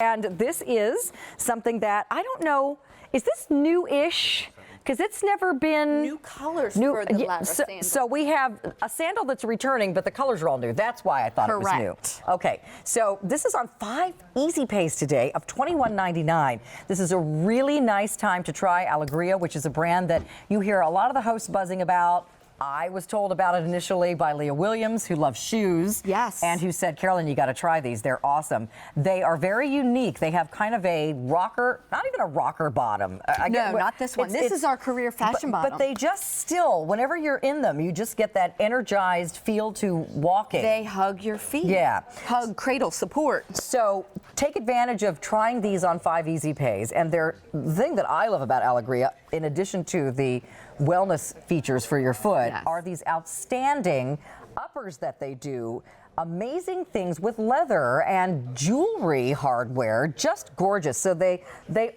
And this is something that, I don't know, is this new-ish? Because it's never been... New colors for the Lara sandal. So we have a sandal that's returning, but the colors are all new. That's why I thought it was new. Okay, so this is on 5 easy pays today of $21.99. This is a really nice time to try Alegria, which is a brand that you hear a lot of the hosts buzzing about. I was told about it initially by Leah Williams, who loves shoes. Yes. And who said, Carolyn, you got to try these. They're awesome. They are very unique. They have kind of a rocker, not even a rocker bottom. No, not this one. This is our career fashion bottom. But they just still, whenever you're in them, you just get that energized feel to walking. They hug your feet. Yeah. Hug, cradle, support. So take advantage of trying these on 5 easy pays. And the thing that I love about Alegria, in addition to the wellness features for your foot, are these outstanding uppers that they do. Amazing things with leather and jewelry hardware, just gorgeous. So they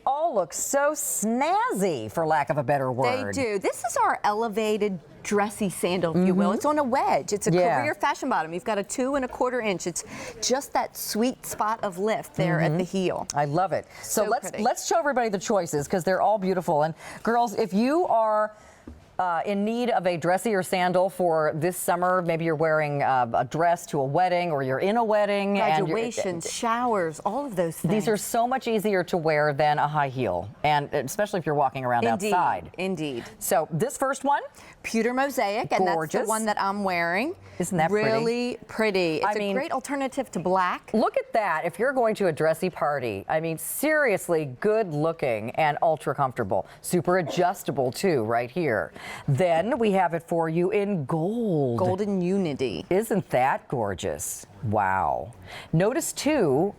all look so snazzy, for lack of a better word. They do. This is our elevated dressy sandal, if you will. It's on a wedge. It's a career fashion bottom. You've got a 2 1/4 inch. It's just that sweet spot of lift there at the heel. I love it. So let's show everybody the choices, because they're all beautiful. And girls, if you are in need of a dressier sandal for this summer, maybe you're wearing a dress to a wedding, or you're in a wedding. Graduations, showers, all of those things. These are so much easier to wear than a high heel, and especially if you're walking around outside. Indeed. So this first one, pewter mosaic, and that's the one that I'm wearing. Isn't that pretty? Really pretty. It's a great alternative to black. Look at that. If you're going to a dressy party, I mean, seriously good looking and ultra comfortable. Super adjustable too, right here. Then we have it for you in gold. Golden Unity. Isn't that gorgeous? Wow. Notice too,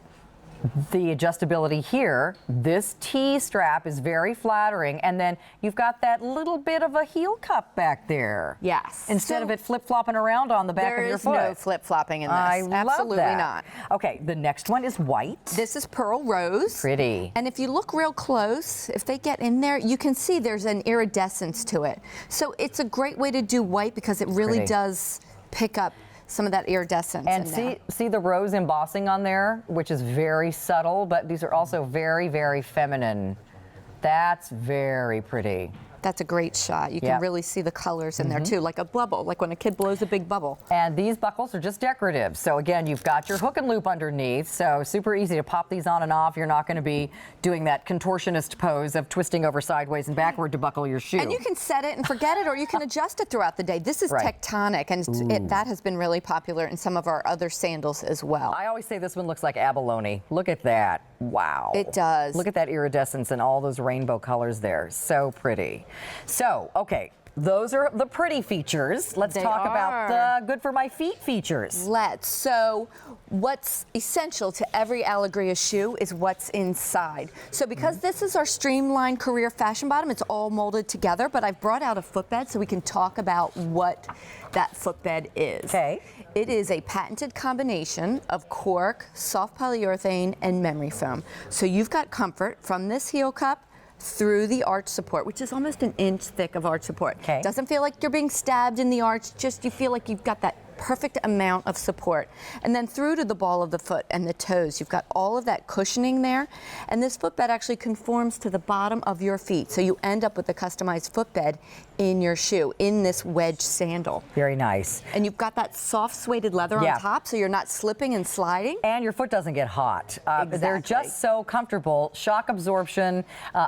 the adjustability here. This T-strap is very flattering, and then you've got that little bit of a heel cup back there. Yes. Instead of it flip-flopping around on the back of your foot. There is no flip-flopping in this. I love Absolutely that. not. Okay, the next one is white. This is pearl rose. Pretty. And if you look real close, if they get in there, you can see there's an iridescence to it. So it's a great way to do white, because it really does pick up some of that iridescence. And see the rose embossing on there, which is very subtle, but these are also very, very feminine. That's very pretty. That's a great shot. You can really see the colors in there too, like a bubble, like when a kid blows a big bubble. And these buckles are just decorative. So again, you've got your hook and loop underneath, so super easy to pop these on and off. You're not going to be doing that contortionist pose of twisting over sideways and backward to buckle your shoe. And you can set it and forget it, or you can adjust it throughout the day. This is tectonic, and that has been really popular in some of our other sandals as well. I always say this one looks like abalone. Look at that. Wow. It does. Look at that iridescence and all those rainbow colors there. So pretty. So, okay, those are the pretty features. Let's talk about the good for my feet features. Let's. So what's essential to every Alegria shoe is what's inside. So because this is our streamlined career fashion bottom, it's all molded together, but I've brought out a footbed so we can talk about what that footbed is. Okay. It is a patented combination of cork, soft polyurethane, and memory foam. So you've got comfort from this heel cup through the arch support, which is almost an inch thick of arch support. Doesn't feel like you're being stabbed in the arch, just you feel like you've got that perfect amount of support. And then through to the ball of the foot and the toes, you've got all of that cushioning there. And this footbed actually conforms to the bottom of your feet. So you end up with a customized footbed in your shoe, in this wedge sandal. Very nice. And you've got that soft suede leather on top, so you're not slipping and sliding. And your foot doesn't get hot. They're just so comfortable. Shock absorption,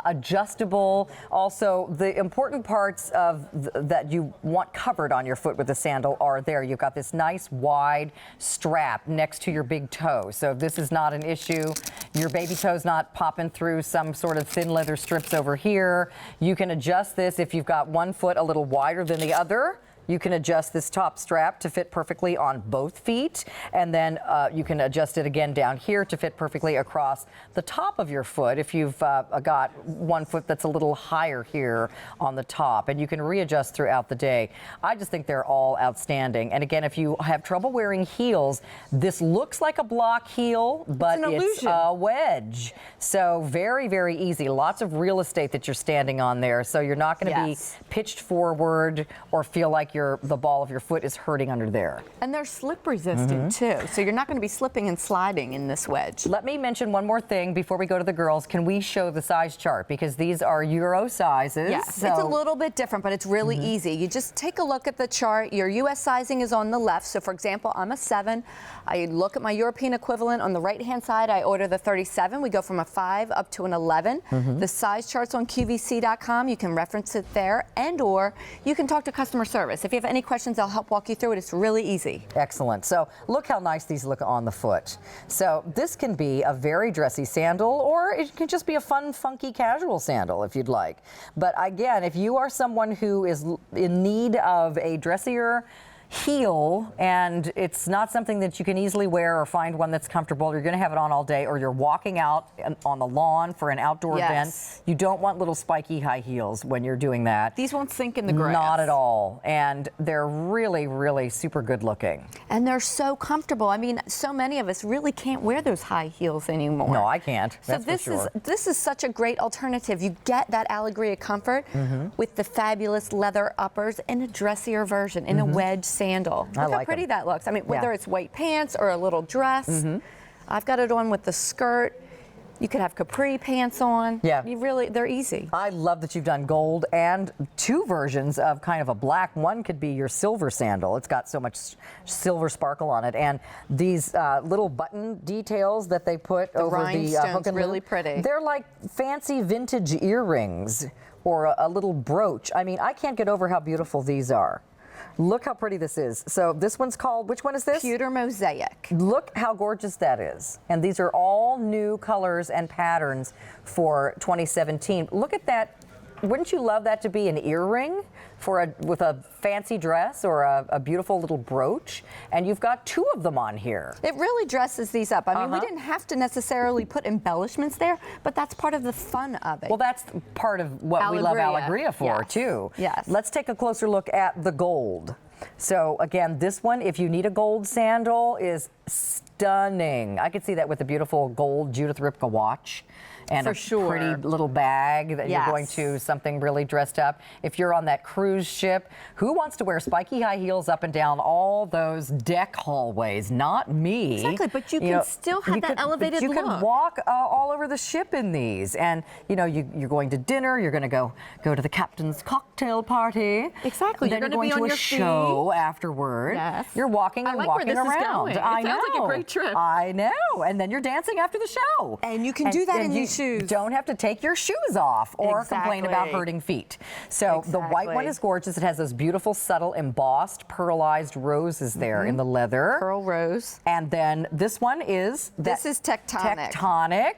adjustable. Also, the important parts of that you want covered on your foot with the sandal are there. You've got this nice wide strap next to your big toe. So this is not an issue. Your baby toe's not popping through some sort of thin leather strips over here. You can adjust this if you've got one foot a little wider than the other. You can adjust this top strap to fit perfectly on both feet, and then you can adjust it again down here to fit perfectly across the top of your foot if you've got one foot that's a little higher here on the top, and you can readjust throughout the day. I just think they're all outstanding. And again, if you have trouble wearing heels, this looks like a block heel, but it's a wedge. So very, very easy. Lots of real estate that you're standing on there, so you're not going to be pitched forward or feel like the ball of your foot is hurting under there. And they're slip resistant too, so you're not going to be slipping and sliding in this wedge. Let me mention one more thing before we go to the girls. Can we show the size chart? Because these are Euro sizes. Yes, so it's a little bit different, but it's really easy. You just take a look at the chart. Your U.S. sizing is on the left. So for example, I'm a 7. I look at my European equivalent on the right-hand side. I order the 37. We go from a 5 up to an 11. The size chart's on QVC.com. You can reference it there, and or you can talk to customer service. If you have any questions, I'll help walk you through it. It's really easy. Excellent. So look how nice these look on the foot. So this can be a very dressy sandal, or it can just be a fun, funky, casual sandal if you'd like. But again, if you are someone who is in need of a dressier heel and it's not something that you can easily wear or find one that's comfortable, you're going to have it on all day, or you're walking out on the lawn for an outdoor event, you don't want little spiky high heels when you're doing that. These won't sink in the grass. Not at all. And they're really, really super good looking. And they're so comfortable. I mean, so many of us really can't wear those high heels anymore. No, I can't. That's so this is such a great alternative. You get that Alegria comfort with the fabulous leather uppers in a dressier version, in a wedge sandal. Look how pretty that looks. I mean, whether it's white pants or a little dress. I've got it on with the skirt. You could have capri pants on. Yeah. They're easy. I love that you've done gold and 2 versions of kind of a black. One could be your silver sandal. It's got so much silver sparkle on it. And these little button details that they put over the hook and really loop, pretty. They're like fancy vintage earrings or a little brooch. I mean, I can't get over how beautiful these are. Look how pretty this is. So this one's called, which one is this? Pewter Mosaic. Look how gorgeous that is. And these are all new colors and patterns for 2017. Look at that. Wouldn't you love that to be an earring with a fancy dress or a beautiful little brooch? And you've got 2 of them on here. It really dresses these up. I mean, we didn't have to necessarily put embellishments there, but that's part of the fun of it. Well, that's part of what we love Alegria for, too. Yes. Let's take a closer look at the gold. So again, this one, if you need a gold sandal, is stunning. I could see that with a beautiful gold Judith Ripka watch. And a pretty little bag that you're going to something really dressed up. If you're on that cruise ship, who wants to wear spiky high heels up and down all those deck hallways? Not me. Exactly, but you can still have that elevated look. You can walk all over the ship in these. And, you know, you're going to dinner, you're going to go to the captain's cocktail party. Exactly. Then you're going to be on your show afterward. Yes. You're walking and walking around. Where this is going. I know. Sounds like a great trip. I know. And then you're dancing after the show. And you can do that in these shoes. Don't have to take your shoes off or complain about hurting feet. So the white one is gorgeous. It has those beautiful, subtle, embossed, pearlized roses there in the leather. Pearl rose. And then this one is this is Tectonic. Tectonic,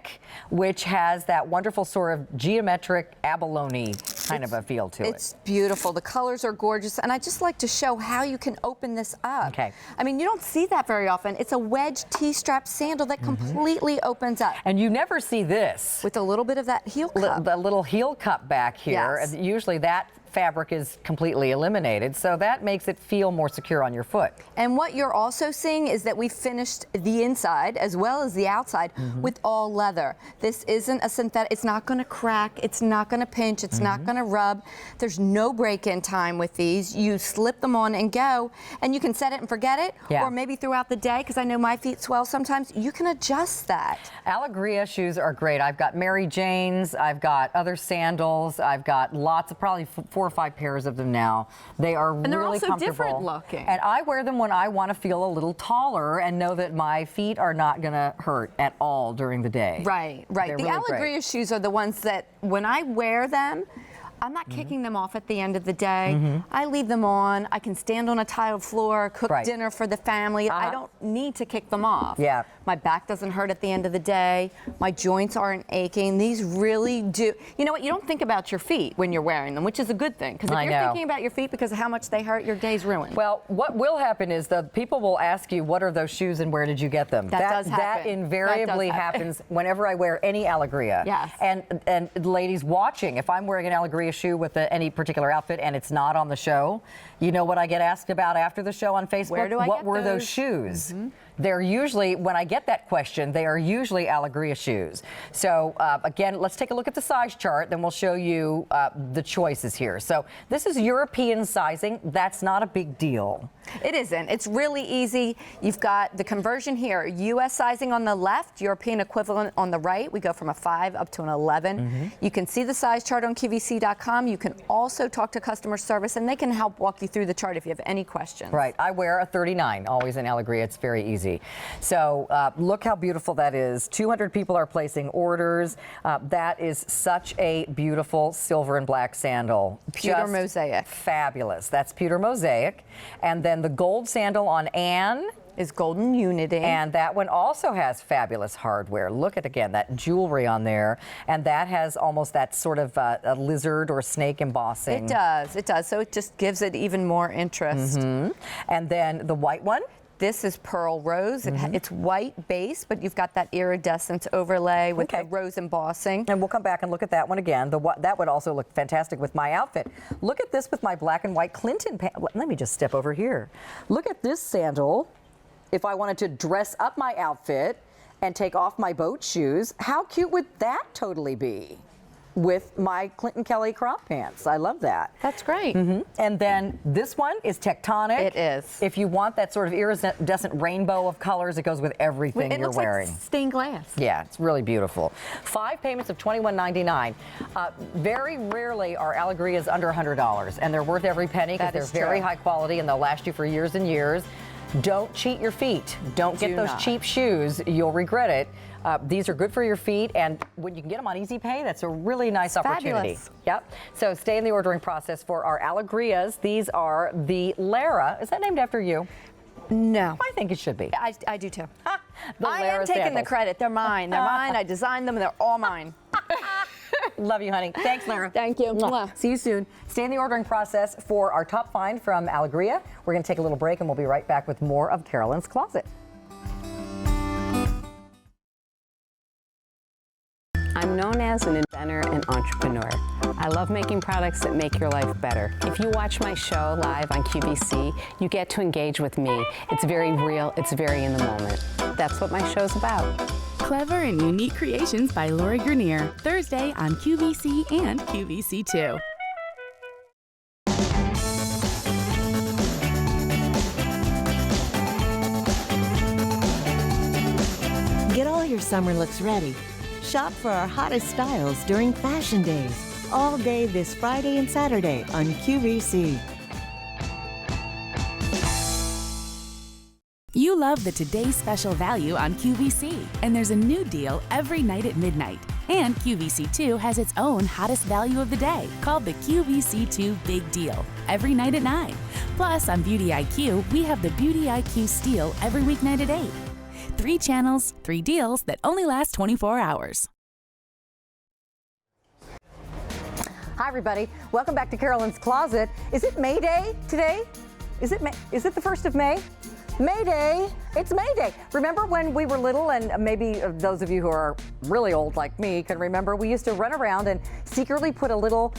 which has that wonderful sort of geometric abalone kind of a feel to it. It's beautiful. The colors are gorgeous. And I just like to show how you can open this up. Okay. I mean, you don't see that very often. It's a wedge T-strap sandal that completely opens up. And you never see this. With a little bit of that heel cup. The little heel cup back here. Yes. Usually that fabric is completely eliminated, so that makes it feel more secure on your foot. And what you're also seeing is that we finished the inside as well as the outside with all leather. This isn't a synthetic. It's not going to crack. It's not going to pinch. It's not going to rub. There's no break-in time with these. You slip them on and go, and you can set it and forget it, or maybe throughout the day, because I know my feet swell sometimes, you can adjust that. Alegria shoes are great. I've got Mary Jane's, I've got other sandals, I've got lots of, probably 4 or 5 pairs of them now. They are really comfortable. And they're also different looking. And I wear them when I want to feel a little taller and know that my feet are not going to hurt at all during the day. Right, right. They're the really Alegria great. shoes are the ones that when I wear them, I'm not kicking them off at the end of the day. I leave them on. I can stand on a tiled floor, cook dinner for the family. I don't need to kick them off. Yeah. My back doesn't hurt at the end of the day. My joints aren't aching. These really do. You know what? You don't think about your feet when you're wearing them, which is a good thing. Because if you're thinking about your feet because of how much they hurt, your day's ruined. Well, what will happen is the people will ask you, what are those shoes and where did you get them? That does happen. That invariably happens whenever I wear any Alegria. Yes. And ladies watching, if I'm wearing an Alegria shoe with any particular outfit and it's not on the show, you know what I get asked about after the show on Facebook? Where do I what get were those those? shoes? they're usually, when I get that question, they are usually Alegria shoes. So again, let's take a look at the size chart, then we'll show you the choices here. So this is European sizing. That's not a big deal. It isn't. It's really easy. You've got the conversion here. U.S. sizing on the left, European equivalent on the right. We go from a 5 up to an 11. You can see the size chart on QVC.com. You can also talk to customer service, and they can help walk you through the chart if you have any questions. Right. I wear a 39, always in Alegria. It's very easy. So look how beautiful that is. 200 people are placing orders. That is such a beautiful silver and black sandal. Pewter Just mosaic. Fabulous. That's pewter mosaic. And then the gold sandal on Anne is golden unity. And that one also has fabulous hardware. Look at, again, that jewelry on there. And that has almost that sort of a lizard or snake embossing. It does. It does. So it just gives it even more interest. And then the white one. This is pearl rose. It's white base, but you've got that iridescent overlay with the rose embossing. And we'll come back and look at that one again. That would also look fantastic with my outfit. Look at this with my black and white Clinton pants. Let me just step over here. Look at this sandal. If I wanted to dress up my outfit and take off my boat shoes, how cute would that totally be? With my Clinton Kelly crop pants. I love that. That's great. And then this one is tectonic. It is. If you want that sort of iridescent rainbow of colors, it goes with everything you're wearing. Like stained glass. Yeah, it's really beautiful. 5 payments of $21.99. Very rarely are Alegrias under $100, and they're worth every penny because they're very high quality and they'll last you for years and years. Don't cheat your feet. Don't get those cheap shoes. You'll regret it. These are good for your feet, and when you can get them on Easy Pay, that's a really nice opportunity. Fabulous. Yep. So stay in the ordering process for our Alegrias. These are the Lara. Is that named after you? No. I think it should be. I do too. I am taking the credit. They're mine. They're mine. I designed them. They're all mine. Love you, honey. Thanks, Lara. Thank you. See you soon. Stay in the ordering process for our top find from Alegria. We're going to take a little break, and we'll be right back with more of Carolyn's Closet. I'm known as an inventor and entrepreneur. I love making products that make your life better. If you watch my show live on QVC, you get to engage with me. It's very real, it's very in the moment. That's what my show's about. Clever and unique creations by Lara Grenier, Thursday on QVC and QVC2. Get all your summer looks ready. Shop for our hottest styles during Fashion Days, all day this Friday and Saturday on QVC. You love the Today's Special Value on QVC, and there's a new deal every night at midnight. And QVC2 has its own hottest value of the day, called the QVC2 Big Deal, every night at 9. Plus, on Beauty IQ, we have the Beauty IQ Steal every weeknight at 8. 3 channels, 3 deals that only last 24 hours. Hi, everybody. Welcome back to Carolyn's Closet. Is it May Day today? Is it the 1st of May? May Day. It's May Day. Remember when we were little, and maybe those of you who are really old like me can remember, we used to run around and secretly put a little